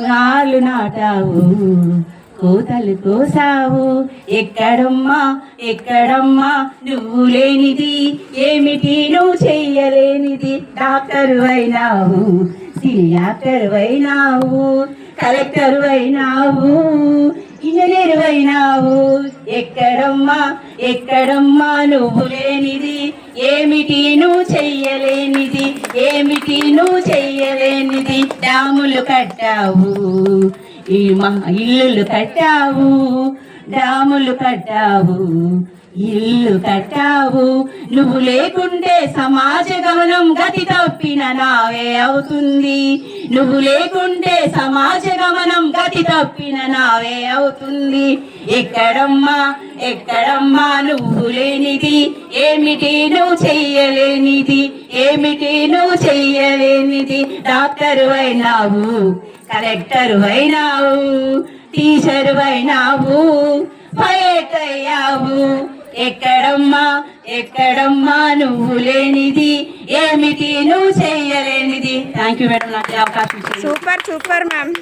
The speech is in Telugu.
నాలు నాటావు కోతలు కోసావు. ఎక్కడమ్మా ఎక్కడమ్మా నువ్వు లేనిది ఏమిటి నువ్వు చెయ్యలేనిది. డాక్టర్ అయినావు, సినియాక్టర్ అయినావు, కలెక్టర్ అయినావు, ఇంజనీర్ అయినావు. ఎక్కడమ్మా ఎక్కడమ్మా నువ్వు లేనిది ఏమిటి నువ్వు చెయ్యలేనిది, ఏమిటి నువ్వు చెయ్యలేనిది. డాములు కట్టావు, ఈ ఇల్లులు కట్టావు, డాములు కట్టావు, ఇల్లు కట్టావు. నువ్వు లేకుంటే సమాజ గమనం గతి తప్పిన నావే అవుతుంది. నువ్వు లేకుంటే సమాజ గమనం గతి తప్పిన నావే అవుతుంది. ఎక్కడమ్మా ఎక్కడమ్మా నువ్వు లేనిది ఏమిటి నువ్వు చెయ్యలేనిది, ఏమిటి నువ్వు చెయ్యలేనిది. డాక్టర్ అయినావు, కలెక్టర్ అయినావు, టీచర్ అయినావు, పైలట్ అయ్యావు. ఎక్కడమ్మా ఎక్కడమ్మా నువ్వు లేనిది ఏమిటి నువ్వు చెయ్యలేనిది. థ్యాంక్ యూ మేడం, నాకు అవకాశం. Super super ma'am.